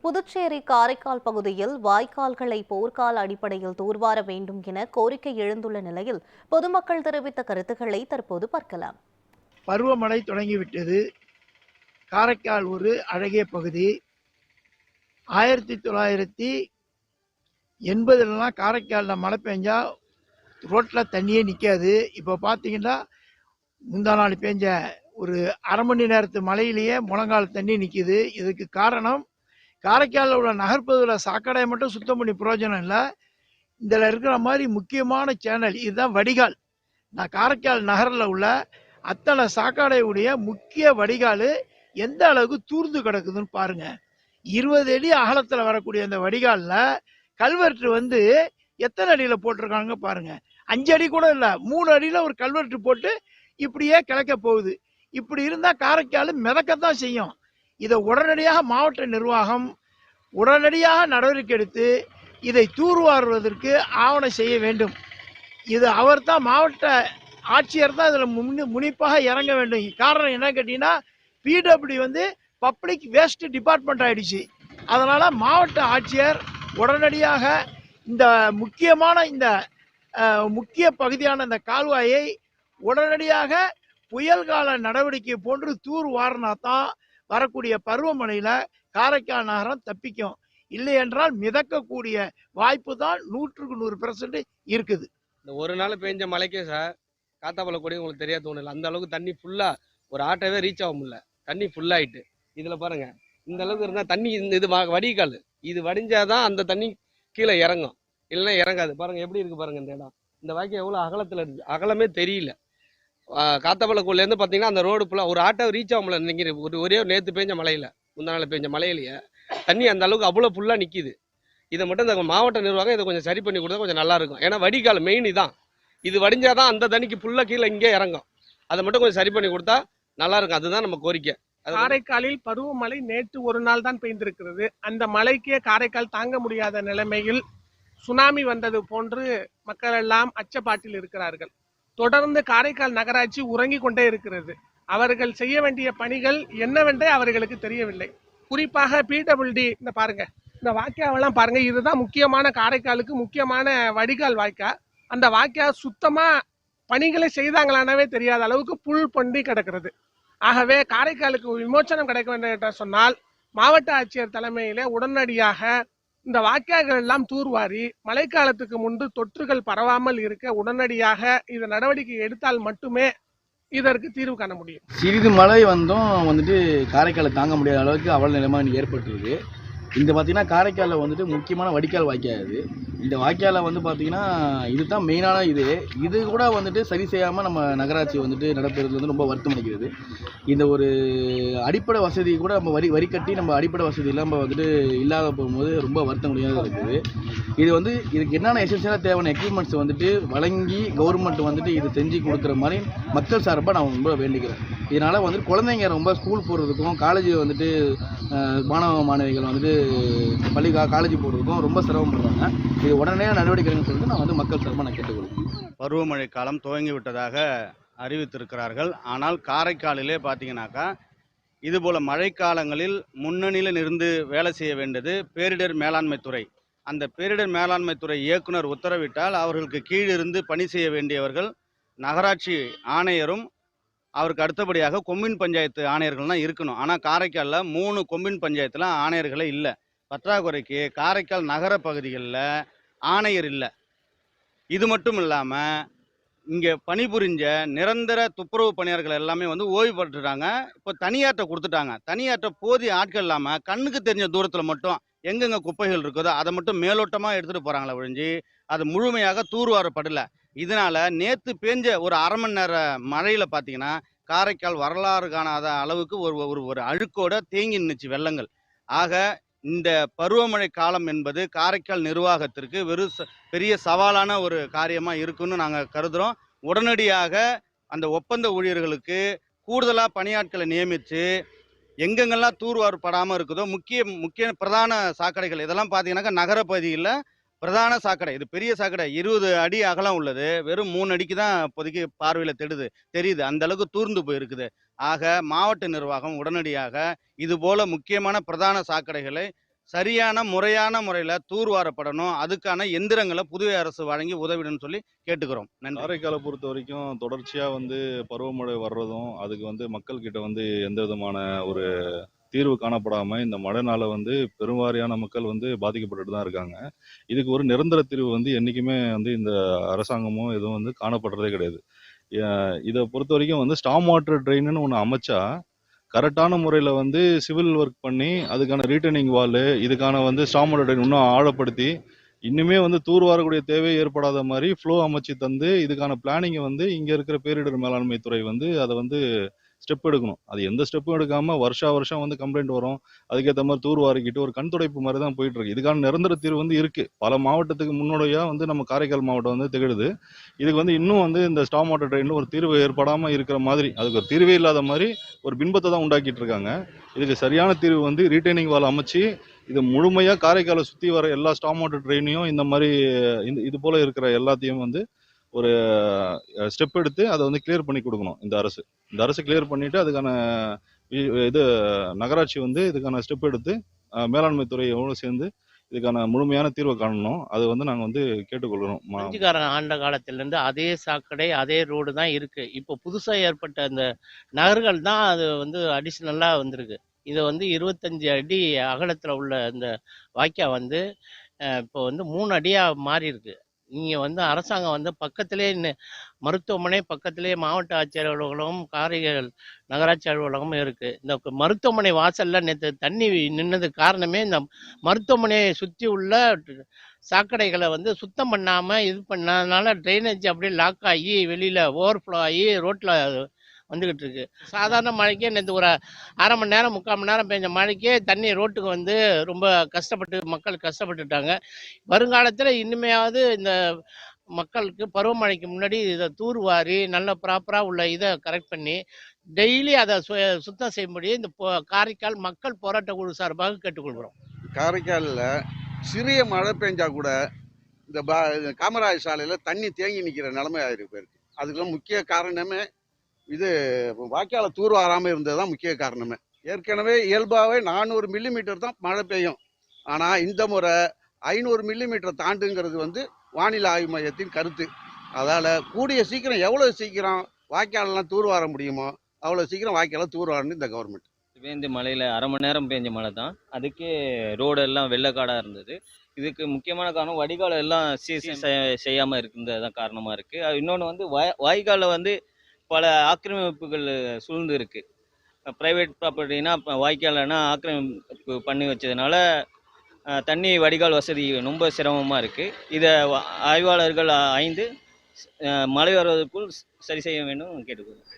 புதுச்சேரி காரைக்கால் பகுதியில் வாய்க்கால்களை போர்க்கால அடிப்படையில் தூர்வார வேண்டும் என கோரிக்கை எழுந்துள்ள நிலையில் பொதுமக்கள் தெரிவித்த கருத்துக்களை தற்போது பார்க்கலாம். பருவமழை தொடங்கிவிட்டது. காரைக்கால் ஒரு அழகிய பகுதி. 1980 காரைக்காலில் மழை பெஞ்சா ரோட்டில் தண்ணியே நிற்காது. இப்போ பார்த்தீங்கன்னா முந்தா நாள் பெஞ்ச ஒரு அரை மணி நேரத்து மழையிலேயே முழங்கால் தண்ணி நிற்கிது. இதுக்கு காரணம் காரைக்காலில் உள்ள நகர்ப்பகுதியில் சாக்கடையை மட்டும் சுத்தம் பண்ணி பிரயோஜனம் இல்லை. இதில் இருக்கிற மாதிரி முக்கியமான சேனல் இதுதான் வடிகால். நான் காரைக்கால் நகரில் உள்ள அத்தனை சாக்கடையுடைய முக்கிய வடிகால் எந்த அளவுக்கு தூர்ந்து கிடக்குதுன்னு பாருங்க. 20 அடி அகலத்தில் வரக்கூடிய அந்த வடிகாலில் கல்வெட்டு எத்தனை அடியில் போட்டிருக்காங்க பாருங்க. 5 அடி கூட இல்லை, 3 அடியில் ஒரு கல்வெட்டு போட்டு இப்படியே கிளக்க போகுது. இப்படி இருந்தால் காரைக்கால் மிதக்கத்தான் செய்யும். இதை உடனடியாக மாவட்ட நிர்வாகம் உடனடியாக நடவடிக்கை எடுத்து இதை தூர்வாருவதற்கு ஆவணம் செய்ய வேண்டும். இது அவர் தான், மாவட்ட ஆட்சியர் தான் இதில் முனிப்பாக இறங்க வேண்டும். காரணம் என்ன கேட்டீங்கன்னா, பிடபிள்யூ பப்ளிக் வேஸ்ட் டிபார்ட்மெண்ட் ஆயிடுச்சு. அதனால மாவட்ட ஆட்சியர் உடனடியாக இந்த முக்கியமான முக்கிய பகுதியான இந்த கால்வாயை உடனடியாக புயல் கால நடவடிக்கை போன்று தூர் வாரினா தான் வரக்கூடிய பருவமழையில காரைக்கால் நகரம் தப்பிக்கும். இல்லை என்றால் மிதக்கக்கூடிய வாய்ப்பு தான் 100% இருக்குது. இந்த ஒரு நாள் பெஞ்ச மழைக்கே சார் காத்தாப்பழ கொடி உங்களுக்கு தெரியாது தோணல. அந்த அளவுக்கு தண்ணி ஃபுல்லா ஒரு ஆட்டோவே ரீச் ஆக முடியல. தண்ணி ஃபுல்லாயிட்டு இதுல பாருங்க, இந்த அளவுக்கு இருந்தா தண்ணி இது வடிகால். இது வடிஞ்சாதான் அந்த தண்ணி கீழே இறங்கும், இல்லைன்னா இறங்காது. பாருங்க எப்படி இருக்கு பாருங்க. இந்த இடம், இந்த வாய்க்கு எவ்வளவு அகலத்துல இருக்கு, அகலமே தெரியல. காத்தாப்பழக்குள்ளேருந்து பார்த்தீங்கன்னா அந்த ரோடு ஃபுல்லாக ஒரு ஆட்டோ ரீச் ஆக முடியல. இன்னைக்கு ஒரே நேற்று பெஞ்ச மழையில், முந்தா நாள் பெஞ்ச மழையிலேயே தண்ணி அந்த அளவுக்கு அவ்வளோ ஃபுல்லாக நிற்கிது. இதை மட்டும் இந்த மாவட்ட நிர்வாகம் இதை கொஞ்சம் சரி பண்ணி கொடுத்தா கொஞ்சம் நல்லா இருக்கும். ஏன்னா வடிகால் மெயின் இதான். இது வடிஞ்சாதான் அந்த தண்ணிக்கு ஃபுல்லாக கீழே இங்கே இறங்கும். அதை மட்டும் கொஞ்சம் சரி பண்ணி கொடுத்தா நல்லா இருக்கும். அதுதான் நம்ம கோரிக்கை. காரைக்காலில் பருவமழை நேற்று ஒரு நாள் தான் பெய்திருக்கிறது. அந்த மழைக்கே காரைக்கால் தாங்க முடியாத நிலைமையில் சுனாமி வந்தது போன்று மக்கள் எல்லாம் அச்சப்பாட்டில் இருக்கிறார்கள். தொடர்ந்து காரைக்கால் நகராட்சி உறங்கிக் கொண்டே இருக்கிறது. அவர்கள் செய்ய வேண்டிய பணிகள் என்னவென்றே அவர்களுக்கு தெரியவில்லை. குறிப்பாக பிடபிள்யூடி இந்த பாருங்க, இந்த வாய்க்காவெல்லாம் பாருங்க. இதுதான் முக்கியமான காரைக்காலுக்கு முக்கியமான வடிகால் வாய்க்கா. அந்த வாய்க்கா சுத்தமா பணிகளை செய்தாங்களானவே தெரியாத அளவுக்கு புல் பொண்டி கிடக்கிறது. ஆகவே காரைக்காலுக்கு விமோச்சனம் கிடைக்க வேண்டும் என்று சொன்னால் மாவட்ட ஆட்சியர் தலைமையிலே உடனடியாக இந்த வாய்க்கால்கள் எல்லாம் தூர்வாரி மழைக்காலத்துக்கு முன்பு தொற்றுகள் பரவாமல் இருக்க உடனடியாக இந்த நடவடிக்கை எடுத்தால் மட்டுமே இதற்கு தீர்வு காண முடியும். சிறிது மழை காரைக்காலை தாங்க முடியாத அளவுக்கு அவல நிலைமை ஏற்பட்டுருக்கு. இங்கே பார்த்தீங்கன்னா காரைக்காலில் முக்கியமான வடிகால் வாய்க்கால் இது. இந்த வாய்க்காலில் பார்த்தீங்கன்னா இதுதான் மெயினான இது கூட சரி செய்யாமல் நம்ம நகராட்சி நடப்பது ரொம்ப வருத்தம் அளிக்கிறது. இந்த ஒரு அடிப்படை வசதி கூட நம்ம வரி கட்டி நம்ம அடிப்படை வசதி இல்லாமல் இல்லாத போகும்போது ரொம்ப வருத்தம் முடியாத இருக்குது. இது இதுக்கு என்னென்ன எசென்சியலாக தேவையான எக்யூப்மெண்ட்ஸ் வழங்கி கவர்மெண்ட் இது செஞ்சு கொடுக்குற மாதிரி மக்கள் சார்பாக நான் ரொம்ப வேண்டிக்கிறேன். இதனால் குழந்தைங்க ரொம்ப ஸ்கூல் போகிறதுக்கும் காலேஜ் மாணவ மாணவிகள் காலேஜ் போகிறதுக்கும் ரொம்ப சிரமப்படுறாங்க. இது உடனே நடவடிக்கைன்னு சொல்லிட்டு நான் மக்கள் சார்பாக நான் கேட்டுக்கொள்கிறேன். பருவமழை காலம் துவங்கி விட்டதாக அறிவித்திருக்கிறார்கள். ஆனால் காரைக்காலிலே பார்த்தீங்கன்னாக்கா இதுபோல் மழைக்காலங்களில் முன்னணியில் இருந்து வேலை செய்ய வேண்டியது பேரிடர் மேலாண்மை துறை. அந்த பேரிடர் மேலாண்மை துறை இயக்குனர் உத்தரவிட்டால் அவர்களுக்கு கீழிருந்து பணி செய்ய வேண்டியவர்கள் நகராட்சி ஆணையரும் அவருக்கு அடுத்தபடியாக கொம்யூன் பஞ்சாயத்து ஆணையர்கள் தான் இருக்கணும். ஆனால் காரைக்காலில் 3 கொம்யூன் பஞ்சாயத்தில் ஆணையர்களே இல்லை. பற்றாக்குறைக்கு காரைக்கால் நகர பகுதிகளில் ஆணையர் இல்லை. இது மட்டும் இல்லாமல் இங்கே பணிபுரிஞ்ச நிரந்தர துப்புரவு பணியாளர்கள் எல்லாமே ஓய்வு பெற்றுட்டாங்க. இப்போ தனியார்ட்ட கொடுத்துட்டாங்க. தனியார்ட்ட போதிய ஆட்கள் இல்லாமல் கண்ணுக்கு தெரிஞ்ச தூரத்தில் மட்டும் எங்கெங்கே குப்பைகள் இருக்குதோ அதை மட்டும் மேலோட்டமாக எடுத்துகிட்டு போகிறாங்களே ஒழிஞ்சு அது முழுமையாக தூர்வாரப்படலை. இதனால் நேற்று பேஞ்ச ஒரு அரை மணி நேர மழையில் பார்த்தீங்கன்னா காரைக்கால் வரலாறு காணாத அளவுக்கு ஒரு அழுக்கோட தேங்கி நின்றுச்சு வெள்ளங்கள். ஆக இந்த பருவமழை காலம் என்பது காரைக்கால் நிர்வாகத்திற்கு பெரிய சவாலான ஒரு காரியமாக இருக்குன்னு நாங்கள் கருதுகிறோம். உடனடியாக அந்த ஒப்பந்த ஊழியர்களுக்கு கூடுதலாக பணியாட்களை நியமித்து எங்கெங்கெல்லாம் தூர்வாரப்படாமல் இருக்குதோ முக்கிய பிரதான சாக்கடைகள் இதெல்லாம் பார்த்தீங்கன்னாக்கா நகரப்பகுதியில் பிரதான சாக்கடை, இது பெரிய சாக்கடை, 20 அடி அகலம் உள்ளது. வெறும் 3 அடிக்கு தான் இப்போதைக்கு பார்வையில் தெரியுது. அந்த அளவுக்கு தூர்ந்து போயிருக்குது. ஆக மாவட்ட நிர்வாகம் உடனடியாக இது போல முக்கியமான பிரதான சாக்கடைகளை சரியான முறையான முறையில் தூர்வாரப்படணும். அதுக்கான எந்திரங்களை புதுவை அரசு வழங்கி உதவிடணும்னு சொல்லி கேட்டுக்கிறோம். நன்றி. காரைக்காலை பொறுத்த வரைக்கும் தொடர்ச்சியாக பருவமழை வர்றதும் அதுக்கு மக்கள்கிட்ட எந்த விதமான ஒரு தீர்வு காணப்படாமல் இந்த மழைனால பெருவாரியான மக்கள் பாதிக்கப்பட்டுட்டு தான் இருக்காங்க. இதுக்கு ஒரு நிரந்தர தீர்வு என்றைக்குமே இந்த அரசாங்கமும் எதுவும் காணப்படுறதே கிடையாது. இதை பொறுத்த வரைக்கும் ஸ்டாம் வாட்டர் ட்ரெயின்னு ஒன்று அமைச்சா கரெக்டான முறையில் சிவில் ஒர்க் பண்ணி அதுக்கான ரீட்டர்னிங் வால் இதுக்கான ஸ்டாம் வாட்டர் ட்ரெயின் இன்னும் ஆழப்படுத்தி இன்னுமே தூர்வாரக்கூடிய தேவை ஏற்படாத மாதிரி ஃப்ளோ அமைச்சு தந்து இதுக்கான பிளானிங்கை இங்கே இருக்கிற பேரிடர் மேலாண்மை துறை அதை ஸ்டெப் எடுக்கணும். அது எந்த ஸ்டெப்பும் எடுக்காமல் வருஷம் கம்ப்ளைண்ட் வரும். அதுக்கேற்ற மாதிரி தூர்வாரிக்கிட்டு ஒரு கண் துடைப்பு மாதிரி தான் போயிட்டு இருக்கு. இதுக்கான நிரந்தர தீர்வு இருக்கு. பல மாவட்டத்துக்கு முன்னோடியாக நம்ம காரைக்கால் மாவட்டம் திகழுது. இதுக்கு இன்னும் இந்த ஸ்டாம் வாட்டர் ட்ரெயினில் ஒரு தீர்வு ஏற்படாமல் இருக்கிற மாதிரி, அதுக்கு ஒரு தீர்வே இல்லாத மாதிரி ஒரு பின்பத்தை தான் உண்டாக்கிட்டு இருக்காங்க. இதுக்கு சரியான தீர்வு ரீட்டைனிங் வால் அமைச்சு இது முழுமையாக காரைக்காலை சுற்றி வர எல்லா ஸ்டாம் வாட்டர் ட்ரெயினையும் இந்த மாதிரி இது போல இருக்கிற எல்லாத்தையும் ஒரு ஸ்டெப் எடுத்து அதை கிளியர் பண்ணி கொடுக்கணும். இந்த அரசு கிளியர் பண்ணிட்டு அதுக்கான இது நகராட்சி இதுக்கான ஸ்டெப் எடுத்து மேலாண்மை துறையோடு சேர்ந்து இதுக்கான முழுமையான தீர்வை காணணும். அது நாங்கள் கேட்டுக்கொள்கிறோம். பிரெஞ்சுக்காரன் ஆண்ட காலத்திலேருந்து அதே சாக்கடை அதே ரோடு தான் இருக்கு. இப்போ புதுசாக ஏற்பட்ட அந்த நகர்கள் தான் அது அடிஷ்னலாக வந்திருக்கு. இதை 25 அடி அகலத்தில் உள்ள இந்த வாய்க்கா இப்போ 3 அடியாக மாறி இருக்கு. நீங்கள் அரசாங்கம் பக்கத்திலே மருத்துவமனை பக்கத்திலே மாவட்ட ஆட்சியர் அலுவலகம் காரைக்கால் நகராட்சி அலுவலகமும் இருக்குது. இந்த மருத்துவமனை வாசலில் நேற்று தண்ணி நின்னதுக்கு காரணமே இந்த மருத்துவமனையை சுற்றி உள்ள சாக்கடைகளை சுத்தம் பண்ணாமல் இது பண்ணாதனால ட்ரைனேஜ் அப்படியே லாக் ஆகி வெளியில் ஓவர்ஃப்ளோ ஆகி ரோட்டில் வந்துக்கிட்டு இருக்கு. சாதாரண மழைக்கே நேற்று ஒரு அரை மணி நேரம் 3/4 மணி நேரம் பெஞ்ச மழைக்கே தண்ணி ரோட்டுக்கு ரொம்ப மக்கள் கஷ்டப்பட்டுட்டாங்க. வருங்காலத்தில் இனிமையாவது இந்த மக்களுக்கு பருவமழைக்கு முன்னாடி இதை தூர்வாரி நல்ல ப்ராப்பராக உள்ள இதை கரெக்ட் பண்ணி டெய்லி அதை சுத்தம் செய்யும்படி இந்த காரைக்கால் மக்கள் போராட்ட குழு சார்பாக கேட்டுக்கொள்கிறோம். காரைக்காலில் சிறிய மழை பெஞ்சா கூட இந்த காமராஜ் சாலையில் தண்ணி தேங்கி நிற்கிற நிலைமை ஆயிருக்கு போயிருக்கு. அதுக்கெல்லாம் முக்கிய காரணமே இது வாய்க்கால தூர்வாராமல் இருந்தது தான் முக்கிய காரணமே. ஏற்கனவே இயல்பாகவே 400 மில்லிமீட்டர் தான் மழை பெய்யும். ஆனால் இந்த முறை 500 மில்லிமீட்டர் தாண்டுங்கிறது வானிலை ஆய்வு மையத்தின் கருத்து. அதால் கூடிய சீக்கிரம் எவ்வளோ சீக்கிரம் வாய்க்காலெல்லாம் தூர்வார முடியுமோ அவ்வளோ சீக்கிரம் வாய்க்கால தூர்வாரணும் இந்த கவர்மெண்ட். பேஞ்ச மழையில் அரை மணி நேரம் பேஞ்ச மழை தான். அதுக்கே ரோடெல்லாம் வெள்ளக்காடாக இருந்தது. இதுக்கு முக்கியமான காரணம் வடிகால் எல்லாம் செய்யாமல் இருக்கிறது காரணமாக இருக்குது. இன்னொன்று வாய்க்காலில் பல ஆக்கிரமிப்புகள் சூழ்ந்து இருக்கு. ப்ரைவேட் ப்ராப்பர்ட்டினா வாய்க்கால்னா ஆக்கிரமிப்பு பண்ணி வச்சதுனால தண்ணி வடிகால் வசதி ரொம்ப சிரமமாக இருக்குது. இதை ஆய்வாளர்கள் ஆய்ந்து மழை வருவதற்குள் சரி செய்ய வேண்டும் கேட்டுக்கொள்கிறேன்.